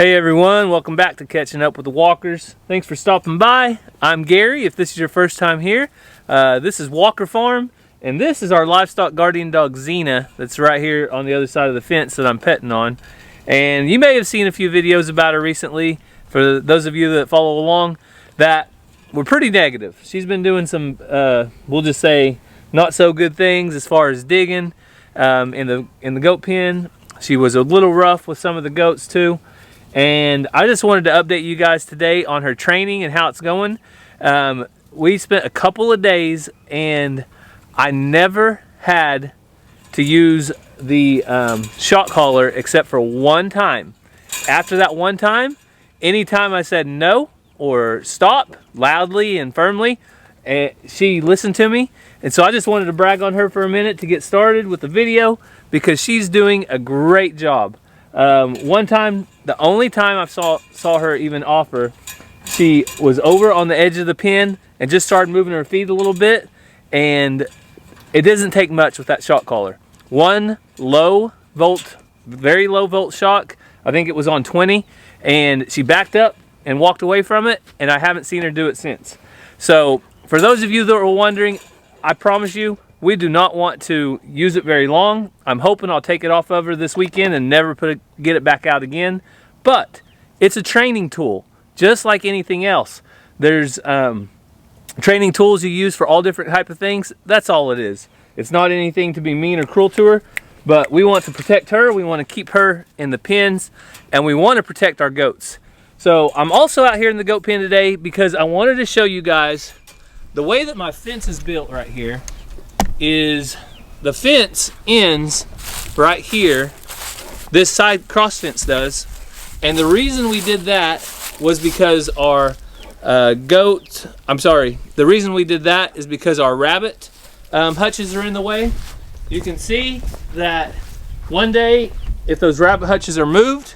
Hey everyone, welcome back to Catching Up with the Walkers. Thanks for stopping by. I'm Gary. If this is your first time here, this is Walker Farm, and this is our livestock guardian dog Xena that's right here on the other side of the fence that I'm petting on. And you may have seen a few videos about her recently, for those of you that follow along, that were pretty negative. She's been doing some, we'll just say, not so good things as far as digging in the goat pen. She was a little rough with some of the goats too. And I just wanted to update you guys today on her training and how it's going. We spent a couple of days and I never had to use the shock collar except for one time. After that one time, anytime I said no or stop loudly and firmly, she listened to me. And so I just wanted to brag on her for a minute to get started with the video because she's doing a great job. One time, the only time I saw her even offer, she was over on the edge of the pen and just started moving her feet a little bit, and it doesn't take much with that shock collar. One low volt, very low volt shock, I think it was on 20, and she backed up and walked away from it, and I haven't seen her do it since. So for those of you that were wondering, I promise you, we do not want to use it very long. I'm hoping I'll take it off of her this weekend and never get it back out again. But it's a training tool, just like anything else. There's training tools you use for all different type of things. That's all it is. It's not anything to be mean or cruel to her, but we want to protect her. We want to keep her in the pens, and we want to protect our goats. So I'm also out here in the goat pen today because I wanted to show you guys the way that my fence is built right here. Is the fence ends right here. This side cross fence does, and the reason we did that was because our the reason we did that is because our rabbit hutches are in the way. You can see that one day, if those rabbit hutches are moved,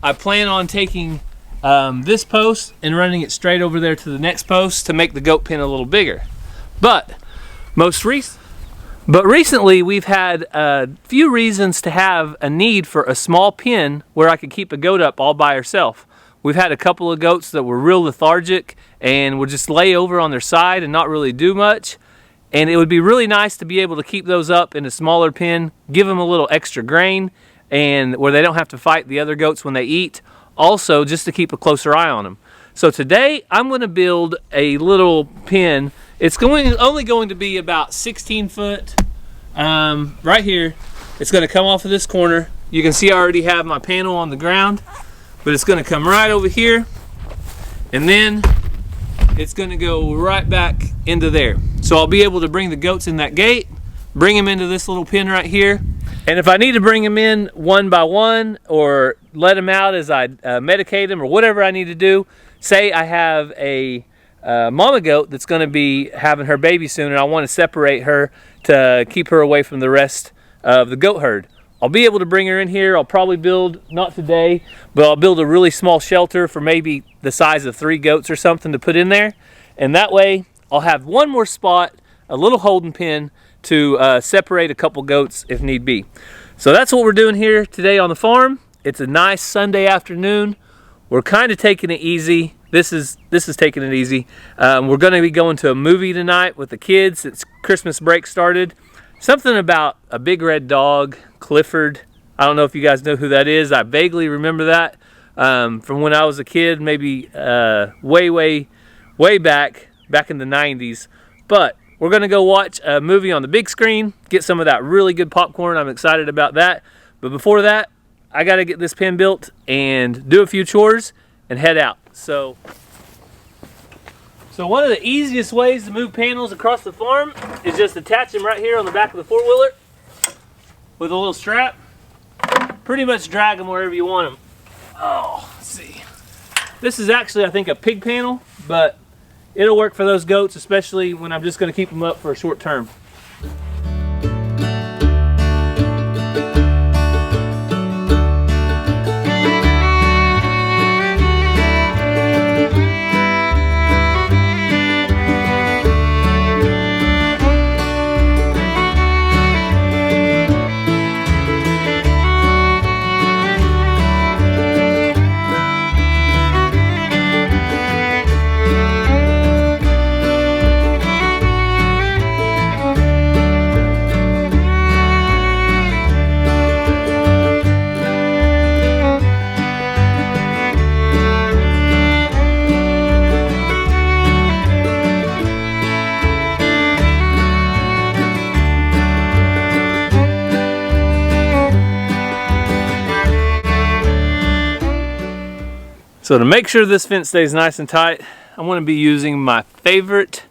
I plan on taking this post and running it straight over there to the next post to make the goat pen a little bigger. But recently, we've had a few reasons to have a need for a small pen where I could keep a goat up all by herself. We've had a couple of goats that were real lethargic and would just lay over on their side and not really do much. And it would be really nice to be able to keep those up in a smaller pen, give them a little extra grain, and where they don't have to fight the other goats when they eat. Also, just to keep a closer eye on them. So today, I'm going to build a little pen. It's only going to be about 16 foot right here. It's going to come off of this corner. You can see I already have my panel on the ground, but it's going to come right over here, and then it's going to go right back into there. So I'll be able to bring the goats in that gate, bring them into this little pen right here, and if I need to bring them in one by one or let them out as I medicate them or whatever I need to do, say I have a mama goat that's going to be having her baby soon and I want to separate her to keep her away from the rest of the goat herd. I'll be able to bring her in here. I'll probably build, not today, but I'll build a really small shelter for maybe the size of 3 goats or something to put in there. And that way I'll have one more spot, a little holding pen to separate a couple goats if need be. So that's what we're doing here today on the farm. It's a nice Sunday afternoon. We're kind of taking it easy. This is taking it easy. We're going to be going to a movie tonight with the kids. It's Christmas break started. Something about a big red dog, Clifford. I don't know if you guys know who that is. I vaguely remember that from when I was a kid, maybe way back in the 90s. But we're going to go watch a movie on the big screen, get some of that really good popcorn. I'm excited about that. But before that, I got to get this pen built and do a few chores and head out. So one of the easiest ways to move panels across the farm is just attach them right here on the back of the four-wheeler with a little strap. Pretty much drag them wherever you want them. Oh, let's see. This is actually, I think, a pig panel, but it'll work for those goats, especially when I'm just going to keep them up for a short term. So to make sure this fence stays nice and tight, I'm going to be using my favorite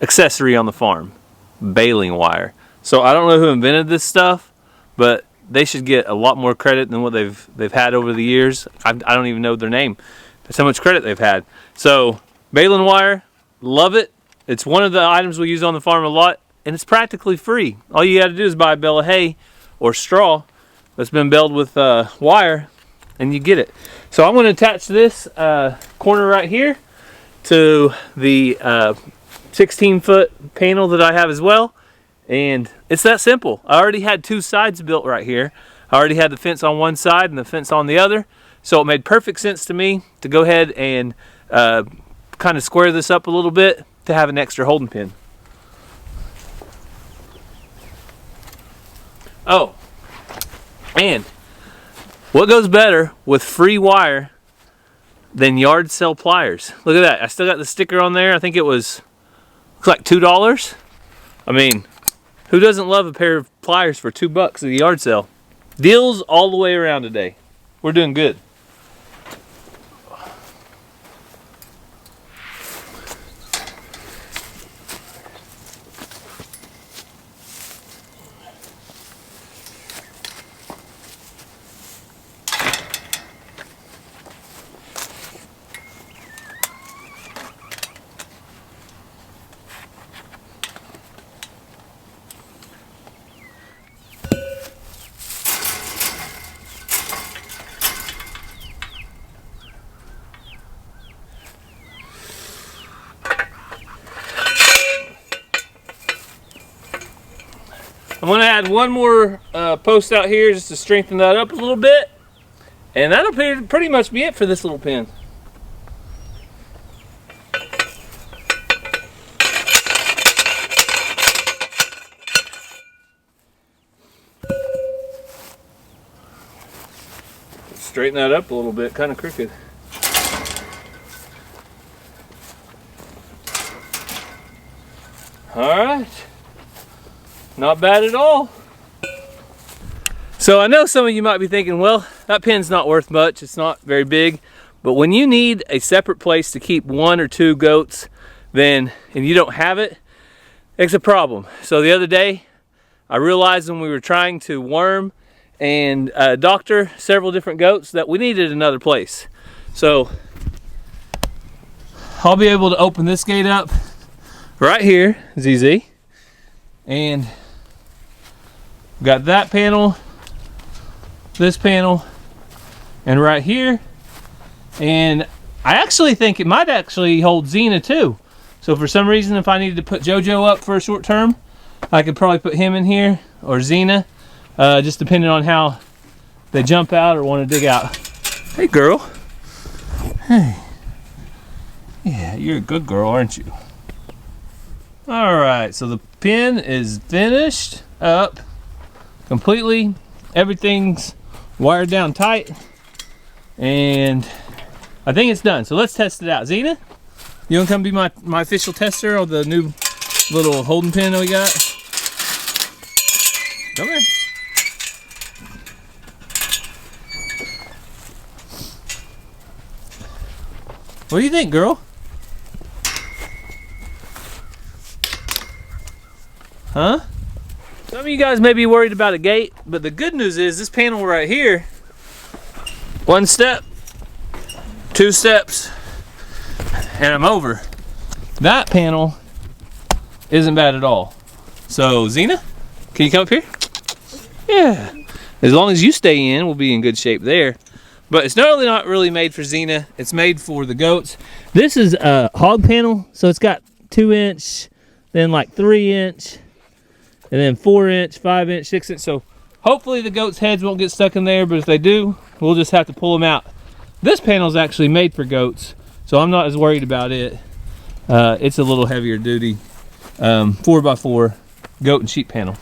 accessory on the farm, baling wire. So I don't know who invented this stuff, but they should get a lot more credit than what they've had over the years. I don't even know their name. That's how much credit they've had. So baling wire, love it. It's one of the items we use on the farm a lot, and it's practically free. All you got to do is buy a bale of hay or straw that's been baled with wire, and you get it. So I'm going to attach this corner right here to the 16-foot panel that I have as well, and it's that simple. I already had two sides built right here. I already had the fence on one side and the fence on the other, so it made perfect sense to me to go ahead and kind of square this up a little bit to have an extra holding pin. Oh, and what goes better with free wire than yard sale pliers? Look at that. I still got the sticker on there. I think it was, looks like $2. I mean, who doesn't love a pair of pliers for $2 at the yard sale? Deals all the way around today. We're doing good. I'm going to add one more post out here just to strengthen that up a little bit. And that'll pretty much be it for this little pin. Straighten that up a little bit, kind of crooked. All right. Not bad at all. So I know some of you might be thinking, well, that pin's not worth much. It's not very big. But when you need a separate place to keep 1 or 2 goats, and you don't have it, it's a problem. So the other day, I realized when we were trying to worm and doctor several different goats that we needed another place. So I'll be able to open this gate up right here, ZZ, and got that panel, this panel, and right here. And I actually think it might actually hold Xena too. So for some reason, if I needed to put JoJo up for a short term, I could probably put him in here, or Xena, just depending on how they jump out or want to dig out. Hey girl. Hey. Yeah, you're a good girl, aren't you? Alright, so the pin is finished up completely. Everything's wired down tight, and I think it's done. So let's test it out. Xena, you want to come be my official tester of the new little holding pin that we got? Come here. What do you think, girl? Huh? Some of you guys may be worried about a gate, but the good news is this panel right here, 1 step, 2 steps, and I'm over. That panel isn't bad at all. So Xena, can you come up here? Yeah. As long as you stay in, we'll be in good shape there. But it's not really made for Xena. It's made for the goats. This is a hog panel, so it's got 2-inch, then like 3-inch, and then 4-inch, 5-inch, 6-inch. So hopefully the goats' heads won't get stuck in there, but if they do, we'll just have to pull them out. This panel is actually made for goats, so I'm not as worried about it. It's a little heavier duty 4x4 goat and sheep panel.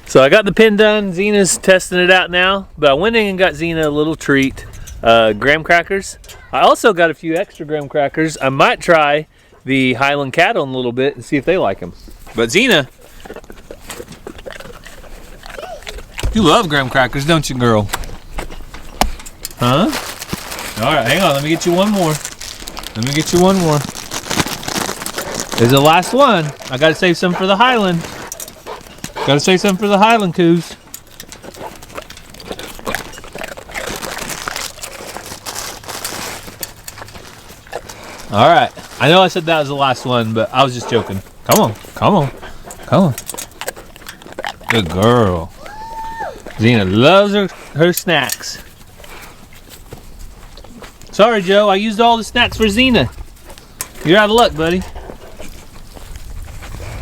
So I got the pin done. Xena's testing it out now, but I went in and got Xena a little treat, graham crackers. I also got a few extra graham crackers. I might try the Highland cattle in a little bit and see if they like them. But Xena, you love graham crackers, don't you, girl? Huh? All right, hang on. Let me get you one more. Let me get you one more. This is the last one. I gotta save some for the Highland. Gotta save some for the Highland coos. All right. I know I said that was the last one, but I was just joking. Come on, come on, come on. Good girl. Xena loves her snacks. Sorry, Joe. I used all the snacks for Xena. You're out of luck, buddy.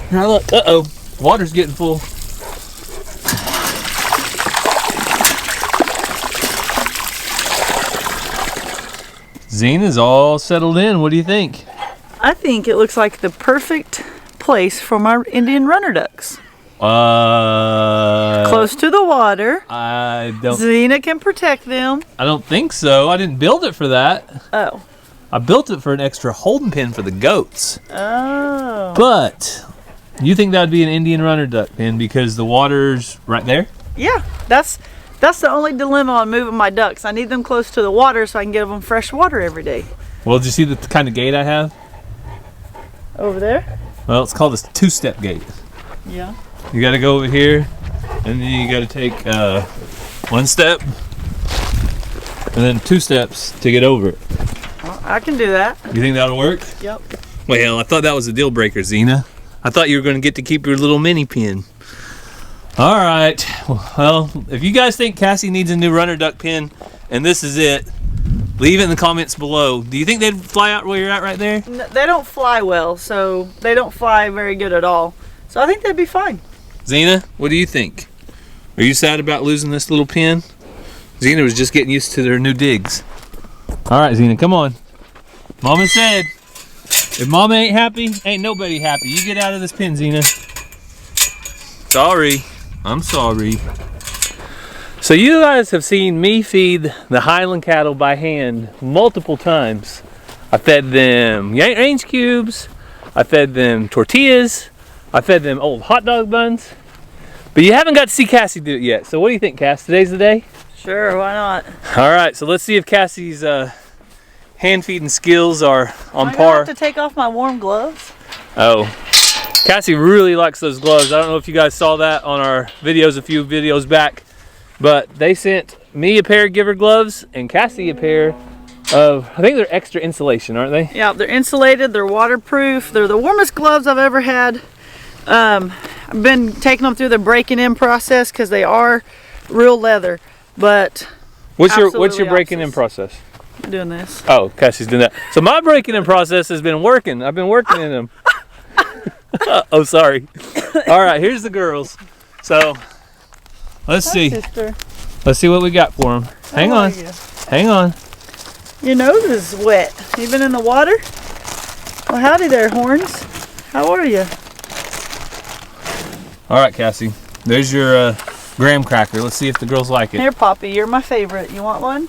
You're out of luck. Uh-oh. Water's getting full. Xena's all settled in. What do you think? I think it looks like the perfect place for my Indian runner ducks. Close to the water. Xena can protect them. I don't think so. I didn't build it for that. Oh. I built it for an extra holding pen for the goats. Oh. But you think that would be an Indian runner duck pen because the water's right there? Yeah, that's the only dilemma on moving my ducks. I need them close to the water so I can give them fresh water every day. Well, did you see the kind of gate I have? Over there? Well, it's called a two-step gate. Yeah. You got to go over here, and then you got to take one step, and then 2 steps to get over it. Well, I can do that. You think that'll work? Yep. Well, I thought that was a deal breaker, Xena. I thought you were going to get to keep your little mini pen. All right. Well, if you guys think Cassie needs a new runner duck pen, and this is it, leave it in the comments below. Do you think they'd fly out where you're at right there? No, they don't fly well, so they don't fly very good at all. So I think they'd be fine. Xena, what do you think? Are you sad about losing this little pen? Xena was just getting used to their new digs. All right, Xena, come on. Mama said, if Mama ain't happy, ain't nobody happy. You get out of this pen, Xena. Sorry. I'm sorry. So you guys have seen me feed the Highland cattle by hand multiple times. I fed them range cubes. I fed them tortillas. I fed them old hot dog buns. But you haven't got to see Cassie do it yet. So what do you think, Cass? Today's the day? Sure, why not? All right, so let's see if Cassie's hand feeding skills are on par. I have to take off my warm gloves. Oh, Cassie really likes those gloves. I don't know if you guys saw that on our videos a few videos back, but they sent me a pair of Giver gloves and Cassie a pair of, I think they're extra insulation, aren't they? Yeah, they're insulated, they're waterproof, they're the warmest gloves I've ever had. I've been taking them through the breaking in process because they are real leather, but what's your breaking in process? I'm doing this. Oh, Cassie's doing that. So my breaking in process has been working. I've been working in them. Oh, sorry. All right, here's the girls. So let's see. Sister. Let's see what we got for them. Hang on. Hang on. Your nose is wet. You been in the water? Well, howdy there, Horns. How are you? All right, Cassie. There's your graham cracker. Let's see if the girls like it. Here, Poppy, you're my favorite. You want one?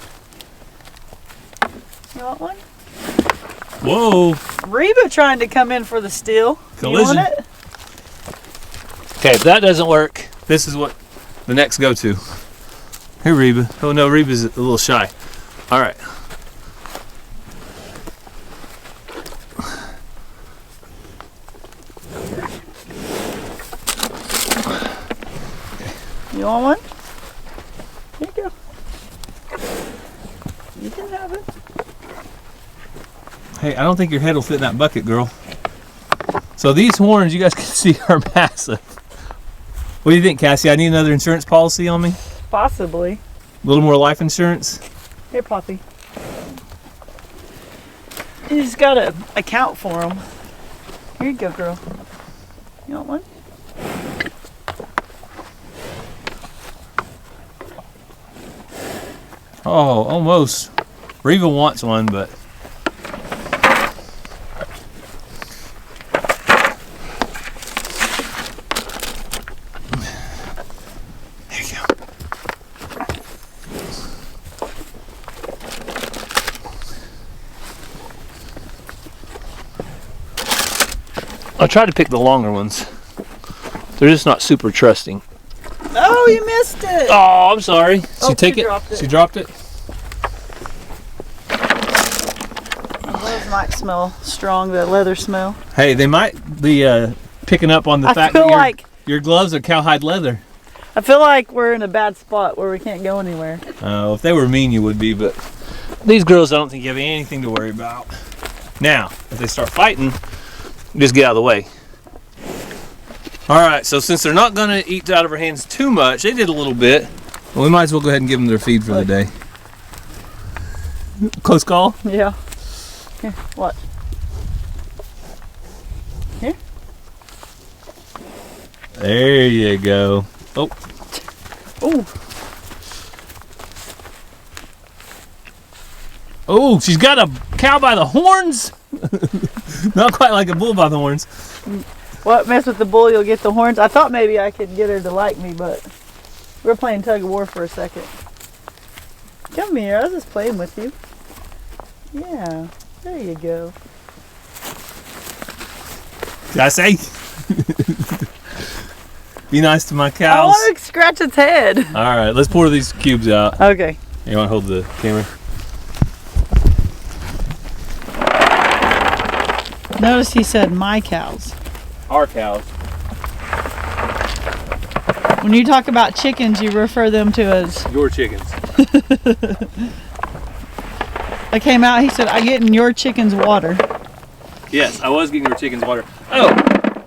You want one? Whoa. Reba trying to come in for the steal. Collision. You want it? Okay, if that doesn't work, this is what the next go-to. Here, Reba. Oh, no, Reba's a little shy. All right. You want one? Here you go. You can have it. Hey, I don't think your head will fit in that bucket, girl. So these horns, you guys can see, are massive. What do you think, Cassie? I need another insurance policy on me? Possibly. A little more life insurance? Here, Poppy. You just gotta account for them. Here you go, girl. You want one? Oh, almost. Reva wants one, but... There you go. I tried to pick the longer ones. They're just not super trusting. Oh, you missed it! Oh, I'm sorry. Oh, She take she it? dropped it. She dropped it? calves might smell strong, the leather smell. Hey, they might be picking up on the fact that your gloves are cowhide leather. I feel like we're in a bad spot where we can't go anywhere. Oh, if they were mean, you would be, but these girls, I don't think you have anything to worry about. Now, if they start fighting, just get out of the way. All right, so since they're not going to eat out of our hands too much, they did a little bit. Well, we might as well go ahead and give them their feed for the day. Close call? Yeah. Here, watch. Here. There you go. Oh. Oh. Oh, she's got a cow by the horns. Not quite like a bull by the horns. What, mess with the bull, you'll get the horns? I thought maybe I could get her to like me, but we were playing tug of war for a second. Come here, I was just playing with you. Yeah, there you go. Did I say? Be nice to my cows. I want to scratch its head. All right, let's pour these cubes out. Okay. You want to hold the camera? Notice he said my cows. Our cows. When you talk about chickens, you refer them to as Your chickens. I came out, he said, I get in your chicken's water. Yes, I was getting your chickens water. Oh,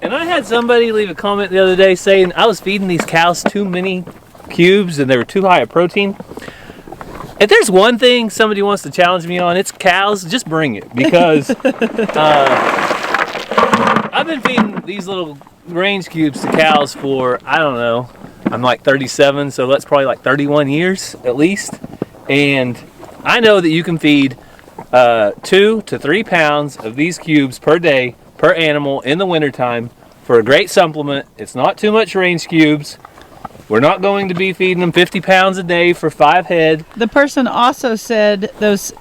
and I had somebody leave a comment the other day saying I was feeding these cows too many cubes and they were too high of protein. If there's one thing somebody wants to challenge me on, it's cows, just bring it. Because I've been feeding these little range cubes to cows for, I don't know, I'm like 37, so that's probably like 31 years at least. And I know that you can feed 2 to 3 pounds of these cubes per day, per animal in the wintertime for a great supplement. It's not too much range cubes. We're not going to be feeding them 50 pounds a day for 5 head. The person also said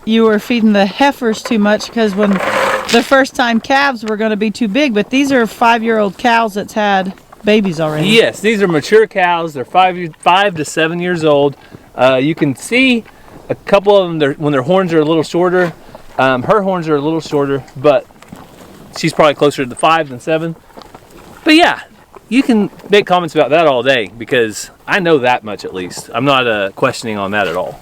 you were feeding the heifers too much because when the first time calves were going to be too big, but these are 5-year-old cows that's had babies already. Yes, these are mature cows. They're 5 to 7 years old. You can see a couple of them when their horns are a little shorter. Her horns are a little shorter, but she's probably closer to 5 than 7. But yeah, you can make comments about that all day because I know that much at least. I'm not questioning on that at all.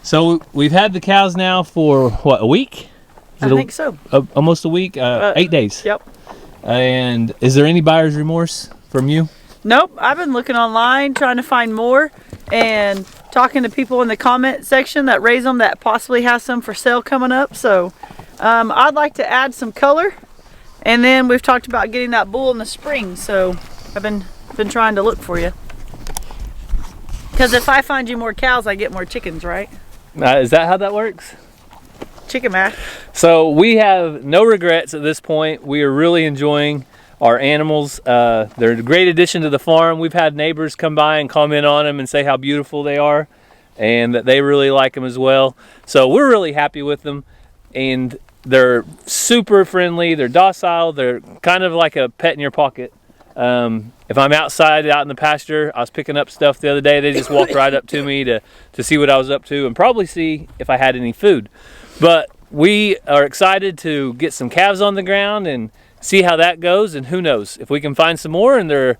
So we've had the cows now for what, a week? I think so. Almost a week, 8 days. Yep. And is there any buyer's remorse from you? Nope. I've been looking online trying to find more and talking to people in the comment section that raise them that possibly has some for sale coming up. So I'd like to add some color, and then we've talked about getting that bull in the spring. So I've been trying to look for you because if I find you more cows, I get more chickens, right? Is that how that works? Chicken math. So we have no regrets at this point. We are really enjoying our animals. They're a great addition to the farm. We've had neighbors come by and comment on them and say how beautiful they are and that they really like them as well. So we're really happy with them, and they're super friendly. They're docile. They're kind of like a pet in your pocket. If I'm outside out in the pasture, I was picking up stuff the other day, they just walked right up to me to see what I was up to and probably see if I had any food. But we are excited to get some calves on the ground and see how that goes, and who knows, if we can find some more and they're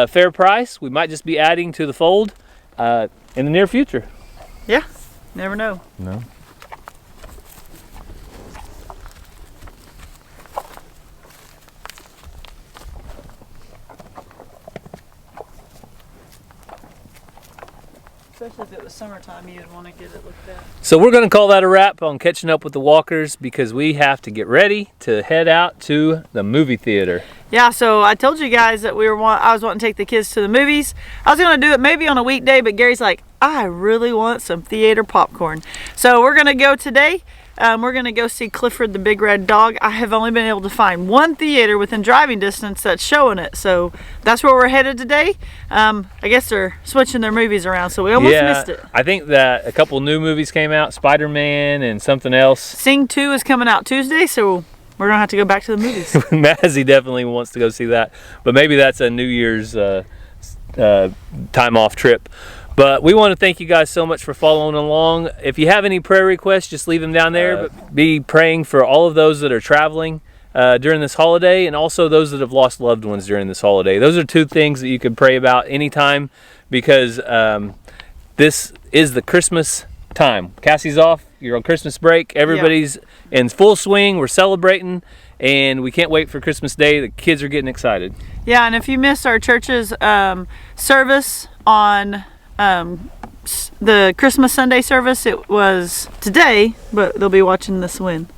fair price, we might just be adding to the fold in the near future. Yeah, never know. No. Especially if it was summertime, you'd want to get it looked at. So we're going to call that a wrap on catching up with the walkers because we have to get ready to head out to the movie theater. Yeah, so I told you guys that I was wanting to take the kids to the movies. I was going to do it maybe on a weekday, but Gary's like, I really want some theater popcorn. So we're going to go today. We're going to go see Clifford the Big Red Dog. I have only been able to find one theater within driving distance that's showing it. So that's where we're headed today. I guess they're switching their movies around, so we almost missed it. I think that a couple new movies came out, Spider-Man and something else. Sing 2 is coming out Tuesday, so we're going to have to go back to the movies. Mazzy definitely wants to go see that, but maybe that's a New Year's time off trip. But we want to thank you guys so much for following along. If you have any prayer requests, just leave them down there. But be praying for all of those that are traveling during this holiday, and also those that have lost loved ones during this holiday. Those are two things that you can pray about anytime, because this is the Christmas time. Cassie's off. You're on Christmas break. Everybody's in full swing. We're celebrating, and we can't wait for Christmas Day. The kids are getting excited. Yeah, and if you missed our church's service on the Christmas Sunday service, it was today, but they'll be watching this when?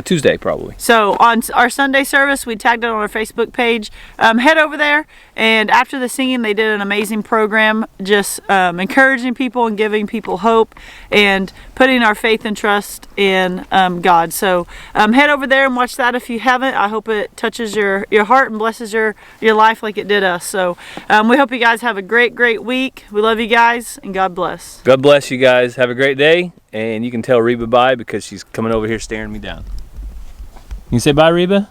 Tuesday probably. So on our Sunday service, we tagged it on our Facebook page. Head over there, and after the singing, they did an amazing program, just encouraging people and giving people hope and putting our faith and trust in God. So head over there and watch that if you haven't. I hope it touches your heart and blesses your life like it did us. So we hope you guys have a great week. We love you guys, and God bless. God bless you guys. Have a great day. And you can tell Reba bye because she's coming over here staring me down. You say bye, Reba?